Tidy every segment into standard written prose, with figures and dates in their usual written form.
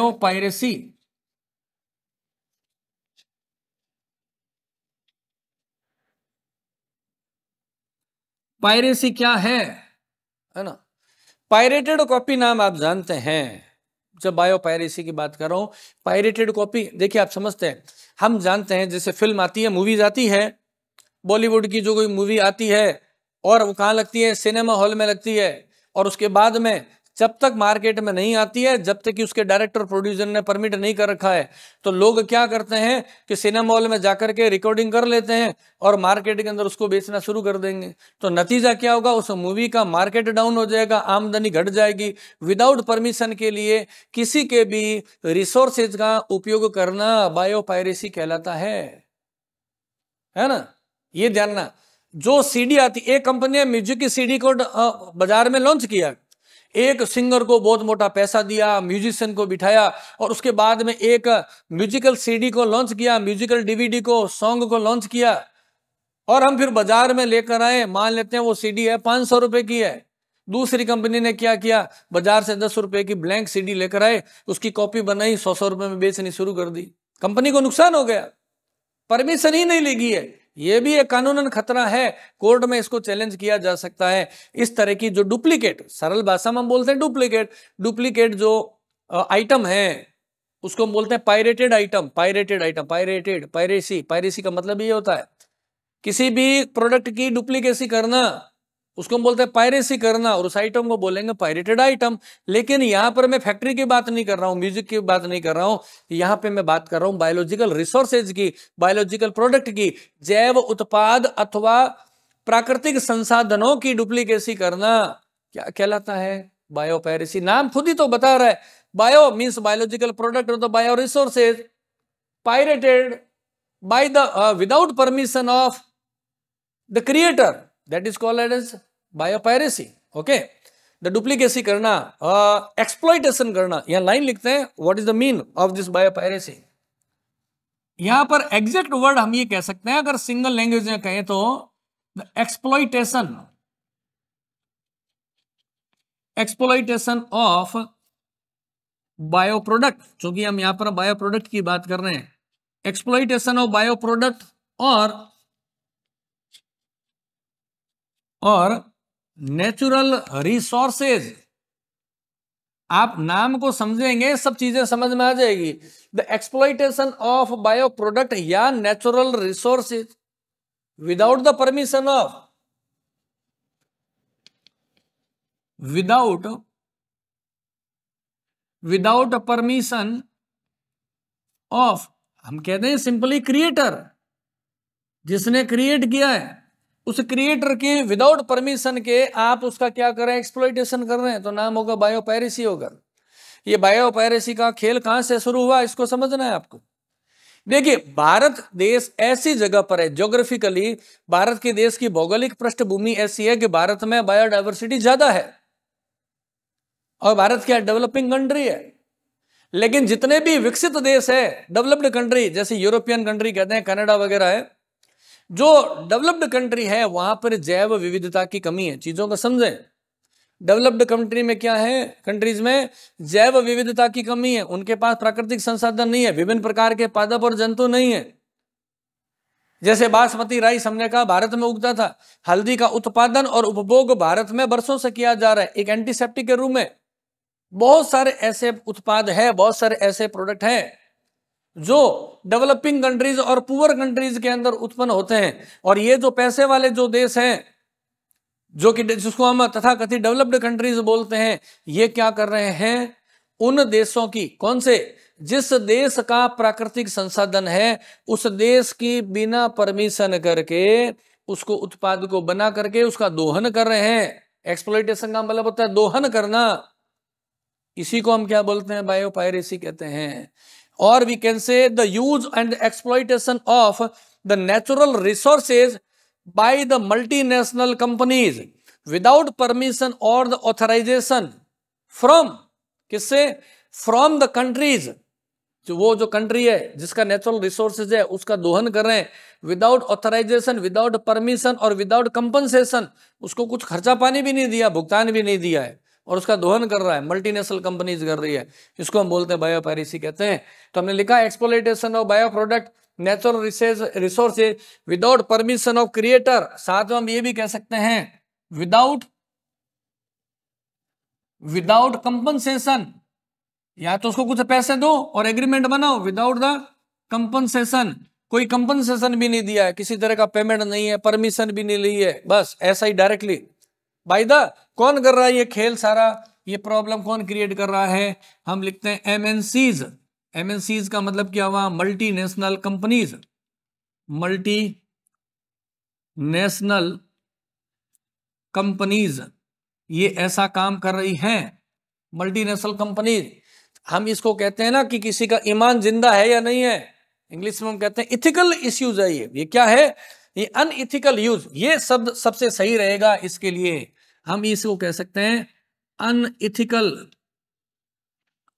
Biopiracy. Piracy क्या है ना? पायरेटेड कॉपी नाम आप जानते हैं। जब बायोपायरेसी की बात कर रहा हूं, पायरेटेड कॉपी, देखिए आप समझते हैं, हम जानते हैं जैसे फिल्म आती है, मूवीज आती है, बॉलीवुड की जो कोई मूवी आती है और वो कहाँ लगती है, सिनेमा हॉल में लगती है, और उसके बाद में जब तक मार्केट में नहीं आती है, जब तक कि उसके डायरेक्टर प्रोड्यूसर ने परमिट नहीं कर रखा है, तो लोग क्या करते हैं कि सिनेमा हॉल में जाकर के रिकॉर्डिंग कर लेते हैं और मार्केट के अंदर उसको बेचना शुरू कर देंगे। तो नतीजा क्या होगा, उस मूवी का मार्केट डाउन हो जाएगा, आमदनी घट जाएगी। विदाउट परमिशन के लिए किसी के भी रिसोर्सेज का उपयोग करना बायोपायरेसी कहलाता है ना? ये जानना। जो सीडी आती, एक कंपनी ने म्यूजिक की सीडी को बाजार में लॉन्च किया, एक सिंगर को बहुत मोटा पैसा दिया, म्यूजिशियन को बिठाया, और उसके बाद में एक म्यूजिकल सीडी को लॉन्च किया, म्यूजिकल डीवीडी को, सॉन्ग को लॉन्च किया, और हम फिर बाजार में लेकर आए, मान लेते हैं वो सीडी है 500 रुपए की है। दूसरी कंपनी ने क्या किया, बाजार से 10 रुपए की ब्लैंक सीडी लेकर आए, उसकी कॉपी बनाई, 100 रुपए में बेचनी शुरू कर दी। कंपनी को नुकसान हो गया, परमिशन ही नहीं लगी है। यह भी एक कानूनन खतरा है, कोर्ट में इसको चैलेंज किया जा सकता है। इस तरह की जो डुप्लीकेट, सरल भाषा में हम बोलते हैं डुप्लीकेट जो आइटम है उसको हम बोलते हैं पायरेटेड आइटम। पायरेसी का मतलब ये होता है किसी भी प्रोडक्ट की डुप्लीकेसी करना, उसको हम बोलते हैं पायरेसी करना, और उस आइटम को बोलेंगे पायरेटेड आइटम। लेकिन यहां पर मैं फैक्ट्री की बात नहीं कर रहा हूं, म्यूजिक की बात नहीं कर रहा हूं, यहां पे मैं बात कर रहा हूं बायोलॉजिकल रिसोर्सेज की, बायोलॉजिकल प्रोडक्ट की। जैव उत्पाद अथवा प्राकृतिक संसाधनों की डुप्लीकेसी करना क्या कहलाता है, बायोपायरेसी। नाम खुद ही तो बता रहा है, बायो मीन्स बायोलॉजिकल प्रोडक्ट, तो bio resources, pirated by the without permission of the creator, that is called as biopiracy. Okay, the duplicacy करना, exploitation करना। यहां लाइन लिखते हैं, what is the mean of this biopiracy। यहां पर exact word हम ये कह सकते हैं, अगर सिंगल लैंग्वेज में कहें तो the exploitation of bio product, चूंकि हम यहां पर बायो प्रोडक्ट की बात कर रहे हैं, एक्सप्लॉइटेशन ऑफ बायो प्रोडक्ट और नेचुरल रिसोर्सेज। आप नाम को समझेंगे, सब चीजें समझ में आ जाएगी। The exploitation of bio product या natural resources without the permission of, without permission of, हम कहते हैं सिंपली क्रिएटर, जिसने क्रिएट किया है उस क्रिएटर के विदाउट परमिशन के आप उसका क्या कर रहे हैं, एक्सप्लॉइटेशन कर रहे हैं, तो नाम होगा बायोपायरेसी होगा। ये बायोपायरेसी का खेल कहां से शुरू हुआ, इसको समझना है आपको। देखिए, भारत देश ऐसी जगह पर है, ज्योग्राफिकली भारत के देश की भौगोलिक पृष्ठभूमि ऐसी है कि भारत में बायोडायवर्सिटी ज्यादा है, और भारत क्या डेवलपिंग कंट्री है। लेकिन जितने भी विकसित देश है, डेवलप्ड कंट्री, जैसे यूरोपियन कंट्री कहते हैं, कनाडा वगैरह है, जो डेवलप्ड कंट्री है वहां पर जैव विविधता की कमी है। चीजों को समझें, डेवलप्ड कंट्री में क्या है, कंट्रीज में जैव विविधता की कमी है, उनके पास प्राकृतिक संसाधन नहीं है, विभिन्न प्रकार के पादप और जंतु नहीं है। जैसे बासमती राइस हमने कहा भारत में उगता था, हल्दी का उत्पादन और उपभोग भारत में वर्षों से किया जा रहा है एक एंटीसेप्टिक के रूप में। बहुत सारे ऐसे उत्पाद है, बहुत सारे ऐसे प्रोडक्ट हैं जो डेवलपिंग कंट्रीज और पुअर कंट्रीज के अंदर उत्पन्न होते हैं। और ये जो पैसे वाले जो देश हैं, जो कि जिसको हम तथाकथित डेवलप्ड कंट्रीज बोलते हैं, ये क्या कर रहे हैं, उन देशों की, कौन से, जिस देश का प्राकृतिक संसाधन है उस देश की बिना परमिशन करके उसको उत्पाद को बना करके उसका दोहन कर रहे हैं। एक्सप्लॉइटेशन का मतलब होता है दोहन करना, इसी को हम क्या बोलते हैं, बायोपायरेसी कहते हैं। और we can say the use and exploitation of the natural resources by the multinational companies without permission और द ऑथराइजेशन फ्रॉम, किससे, फ्रॉम द कंट्रीज, जो कंट्री है जिसका नेचुरल रिसोर्सेज है उसका दोहन कर रहे हैं, विदाउट ऑथराइजेशन, विदाउट परमिशन और विदाउट कंपनसेशन। उसको कुछ खर्चा पानी भी नहीं दिया, भुगतान भी नहीं दिया है, और उसका दोहन कर रहा है, मल्टीनेशनल कंपनीज कर रही है, इसको हम बोलते हैं बायो पायरेसी कहते हैं। तो हमने लिखा exploitation of bio product natural resources without permission of creator. साथ में हम ये भी कह सकते हैं विदाउट कंपनसेशन, या तो उसको कुछ पैसे दो और एग्रीमेंट बनाओ, विदाउट द कंपनसेशन, कोई कंपनसेशन भी नहीं दिया है, किसी तरह का पेमेंट नहीं है, परमिशन भी नहीं ली है, बस ऐसा ही डायरेक्टली बाय द। कौन कर रहा है ये खेल सारा, ये प्रॉब्लम कौन क्रिएट कर रहा है? हम लिखते हैं एमएनसीज। एमएनसीज का मतलब क्या हुआ? Multinational companies. Multi national companies ये ऐसा काम कर रही हैं, मल्टीनेशनल कंपनीज। हम इसको कहते हैं ना कि किसी का ईमान जिंदा है या नहीं है, इंग्लिश में हम कहते हैं इथिकल इश्यूज है ये क्या है? ये अनइथिकल यूज, ये शब्द सबसे सही रहेगा इसके लिए। हम इसको कह सकते हैं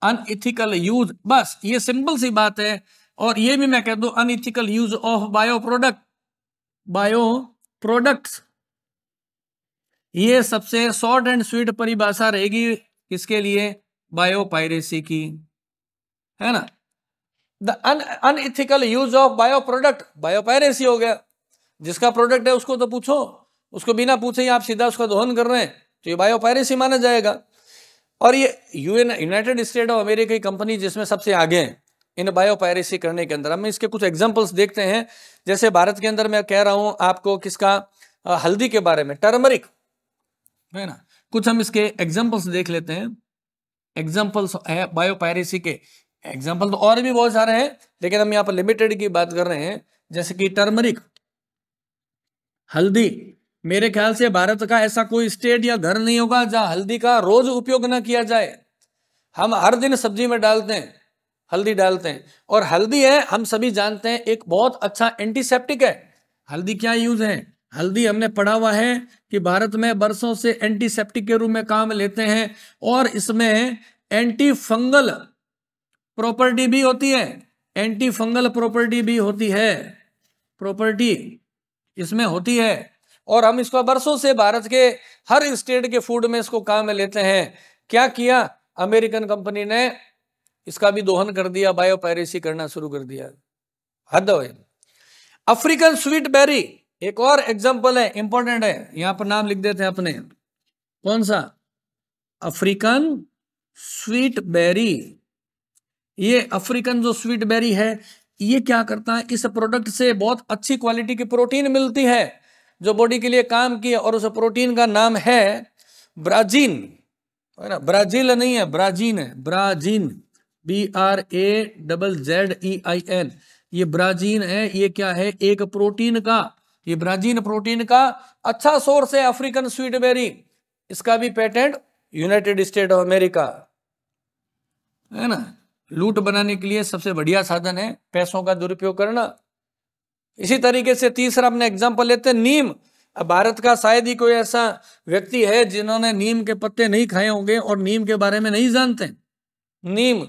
अनइथिकल यूज, बस ये सिंपल सी बात है। और ये भी मैं कह दूं unethical use of bio products, ये सबसे शॉर्ट एंड स्वीट परिभाषा रहेगी किसके लिए? बायो पायरेसी की, है ना। The unethical use of bio product, bio piracy हो गया। जिसका प्रोडक्ट है उसको तो पूछो, उसको बिना पूछे ही आप सीधा उसका दोहन कर रहे हैं तो ये बायो पायरेसी माना जाएगा। और ये यूनाइटेड स्टेट ऑफ अमेरिका की कंपनी जिसमें सबसे आगे हैं इन बायो पायरेसी करने के अंदर। हम इसके कुछ एग्जांपल्स देखते हैं। जैसे भारत के अंदर मैं कह रहा हूं आपको किसका, हल्दी के बारे में, टर्मरिक, है ना। कुछ हम इसके एग्जांपल्स देख लेते हैं। एग्जांपल्स है बायो पायरेसी के, एग्जांपल तो और भी बहुत सारे हैं लेकिन हम यहाँ पर लिमिटेड की बात कर रहे हैं। जैसे कि टर्मरिक, हल्दी, मेरे ख्याल से भारत का ऐसा कोई स्टेट या घर नहीं होगा जहां हल्दी का रोज उपयोग ना किया जाए। हम हर दिन सब्जी में डालते हैं, हल्दी डालते हैं। और हल्दी है, हम सभी जानते हैं, एक बहुत अच्छा एंटीसेप्टिक है। हल्दी क्या यूज है? हल्दी हमने पढ़ा हुआ है कि भारत में बरसों से एंटीसेप्टिक के रूप में काम लेते हैं और इसमें एंटी फंगल प्रॉपर्टी भी होती है, एंटी फंगल प्रॉपर्टी भी होती है, प्रॉपर्टी इसमें होती है। और हम इसको बरसों से भारत के हर स्टेट के फूड में इसको काम में लेते हैं। क्या किया अमेरिकन कंपनी ने? इसका भी दोहन कर दिया, बायो पायरेसी करना शुरू कर दिया, हद है। अफ्रीकन स्वीट बेरी एक और एग्जांपल है, इंपॉर्टेंट है, यहां पर नाम लिख देते हैं अपने। कौन सा? African sweet berry. ये अफ्रीकन जो स्वीट बेरी है ये क्या करता है? इस प्रोडक्ट से बहुत अच्छी क्वालिटी की प्रोटीन मिलती है जो बॉडी के लिए काम की है, और उस प्रोटीन का नाम है ब्राजीन, है ना। ब्राजील नहीं है, ब्राजीन है, ब्राजीन, BRAZZEIN, ये ब्राजीन है। ये क्या है? एक प्रोटीन का, ये ब्राजीन प्रोटीन का अच्छा सोर्स है अफ्रीकन स्वीट बेरी। इसका भी patent United State of America, है ना। लूट बनाने के लिए सबसे बढ़िया साधन है पैसों का दुरुपयोग करना। इसी तरीके से तीसरा अपने एग्जांपल लेते हैं, नीम। अब भारत का शायद ही कोई ऐसा व्यक्ति है जिन्होंने नीम के पत्ते नहीं खाए होंगे और नीम के बारे में नहीं जानते। नीम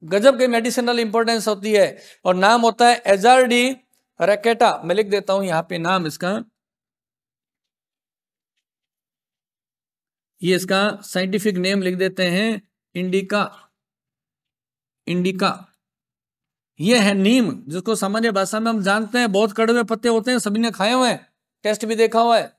गजब के मेडिसिनल इंपॉर्टेंस होती है और नाम होता है एजार्डी रैकेटा। मैं लिख देता हूं यहां पे नाम इसका, ये इसका साइंटिफिक नेम लिख देते हैं इंडिका, इंडिका। ये है नीम, जिसको सामान्य भाषा में हम जानते हैं बहुत कड़वे पत्ते होते हैं, सभी ने खाए हुए हैं, टेस्ट भी देखा हुआ है।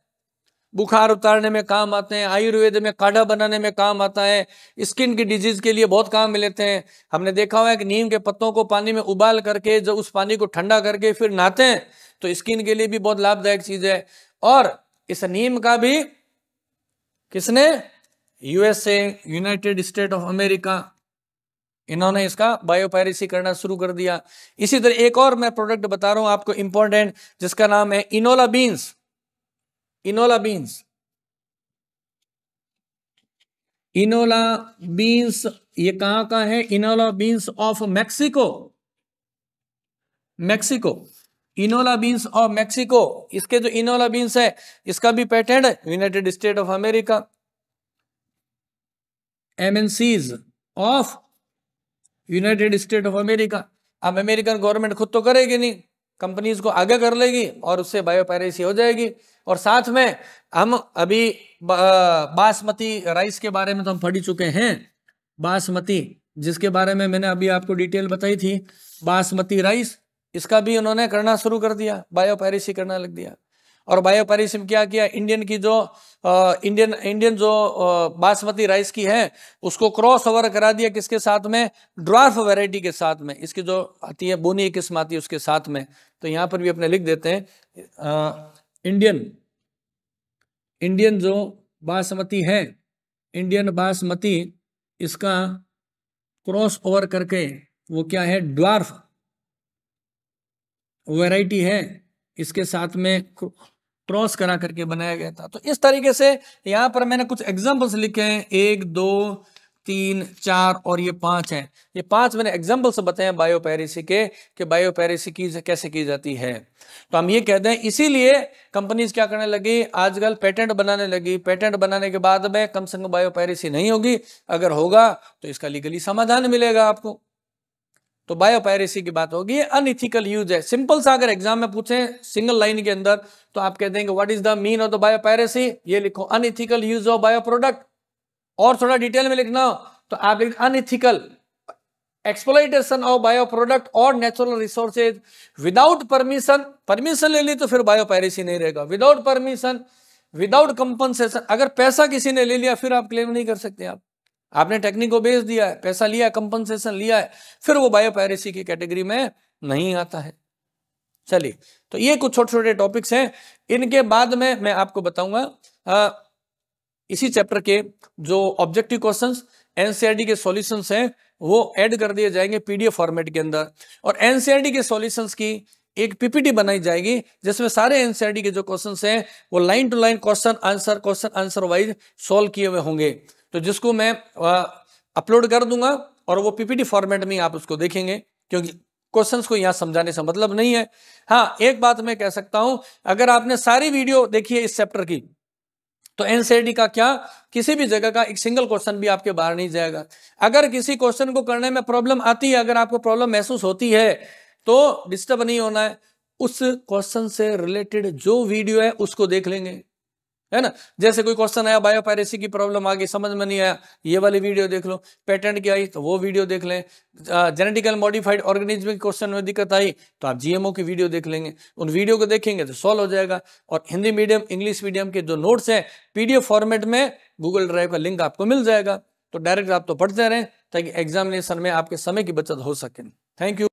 बुखार उतारने में काम आते हैं, आयुर्वेद में काढ़ा बनाने में काम आता है, स्किन की डिजीज के लिए बहुत काम में लेते हैं। हमने देखा हुआ है कि नीम के पत्तों को पानी में उबाल करके जब उस पानी को ठंडा करके फिर नहाते हैं तो स्किन के लिए भी बहुत लाभदायक चीज है। और इस नीम का भी किसने? USA, United State of America, इन्होंने इसका बायोपायरेसी करना शुरू कर दिया। इसी तरह एक और मैं प्रोडक्ट बता रहा हूं आपको इंपॉर्टेंट, जिसका नाम है Enola beans. Enola beans, Enola beans ये कहां का है? Enola beans of Mexico, Mexico, Enola beans of Mexico. इसके जो इनोला बीन्स है इसका भी पेटेंट है United State of America. MNCs of United State of America. अब अमेरिकन गवर्नमेंट खुद तो करेगी नहीं, कंपनीज को आगे कर लेगी और उससे बायोपायरेसी हो जाएगी। और साथ में हम अभी बासमती राइस के बारे में तो हम पढ़ चुके हैं, बासमती जिसके बारे में मैंने अभी आपको डिटेल बताई थी, बासमती राइस, इसका भी उन्होंने करना शुरू कर दिया, बायोपायरेसी करना लग दिया। और बायोपायरेसी में क्या किया, इंडियन की जो इंडियन जो बासमती राइस की है उसको क्रॉस ओवर करा दिया किसके साथ में, ड्वार्फ वैरायटी के साथ में, इसकी जो आती है बोनी किस्म आती है उसके साथ में। तो यहाँ पर भी अपने लिख देते हैं इंडियन जो बासमती है, इंडियन बासमती, इसका क्रॉस ओवर करके वो क्या है, ड्वार्फ वैरायटी है, इसके साथ में क्रॉस करा करके बनाया गया था। तो इस तरीके से यहाँ पर मैंने कुछ एग्जांपल्स लिखे हैं, 1 2 3 4 और ये 5 हैं। ये 5 मैंने एग्जांपल्स बताए हैं बायोपायरेसी के, कि बायोपायरेसी की कैसे की जाती है। तो हम ये कहते हैं, इसीलिए कंपनीज क्या करने लगी, आजकल पेटेंट बनाने लगी। पेटेंट बनाने के बाद में कम से कम बायोपायरेसी नहीं होगी, अगर होगा तो इसका लीगली समाधान मिलेगा आपको। तो बायोपायरेसी की बात होगी। अनइथिकल यूज है, सिंपल सा अगर एग्जाम में पूछे सिंगल लाइन के अंदर तो आप कहते हैं कि what is the mean of the biopiracy, ये लिखो unethical use of bio product. और थोड़ा डिटेल में लिखना हो तो आप लिख unethical exploitation of bio product और natural resources without permission. Permission ले ली तो फिर बायोपायरेसी नहीं रहेगा। विदाउट परमिशन, विदाउट कंपनसेशन, अगर पैसा किसी ने ले लिया फिर आप क्लेम नहीं कर सकते। आपने टेक्निक को बेच दिया है, पैसा लिया है, कंपनसेशन लिया है, फिर वो बायोपायरेसी की कैटेगरी में नहीं आता है। चलिए, तो ये कुछ छोटे छोटे टॉपिक्स हैं। इनके बाद में मैं आपको बताऊंगा इसी चैप्टर के जो ऑब्जेक्टिव क्वेश्चंस एनसीईआरटी के सॉल्यूशंस हैं वो ऐड कर दिए जाएंगे पीडीएफ फॉर्मेट के अंदर। और एनसीईआरटी के सॉल्यूशंस की एक पीपीटी बनाई जाएगी जिसमें सारे एनसीईआरटी के जो क्वेश्चंस हैं वो line to line question answer wise solve किए हुए होंगे। तो जिसको मैं अपलोड कर दूंगा और वो पीपीटी फॉर्मेट में आप उसको देखेंगे, क्योंकि क्वेश्चंस को यहाँ समझाने से मतलब नहीं है। हाँ, एक बात मैं कह सकता हूं, अगर आपने सारी वीडियो देखी है इस चैप्टर की तो एनसीईआरटी का क्या किसी भी जगह का एक सिंगल क्वेश्चन भी आपके बाहर नहीं जाएगा। अगर किसी क्वेश्चन को करने में प्रॉब्लम आती है, अगर आपको प्रॉब्लम महसूस होती है तो डिस्टर्ब नहीं होना है, उस क्वेश्चन से रिलेटेड जो वीडियो है उसको देख लेंगे, है ना। जैसे कोई क्वेश्चन आया, बायोपायरेसी की प्रॉब्लम आ गई, समझ में नहीं आया, ये वाली वीडियो देख लो। पेटेंट की आई तो वो वीडियो देख लें। जेनेटिकल मॉडिफाइड ऑर्गेनिज्म के क्वेश्चन में दिक्कत आई तो आप जीएमओ की वीडियो देख लेंगे। उन वीडियो को देखेंगे तो सॉल्व हो जाएगा। और हिंदी मीडियम, इंग्लिश मीडियम के जो नोट्स हैं पीडीएफ फॉर्मेट में गूगल ड्राइव का लिंक आपको मिल जाएगा। तो डायरेक्ट आप तो पढ़ते रहें ताकि एग्जामिनेशन में आपके समय की बचत हो सके। Thank you.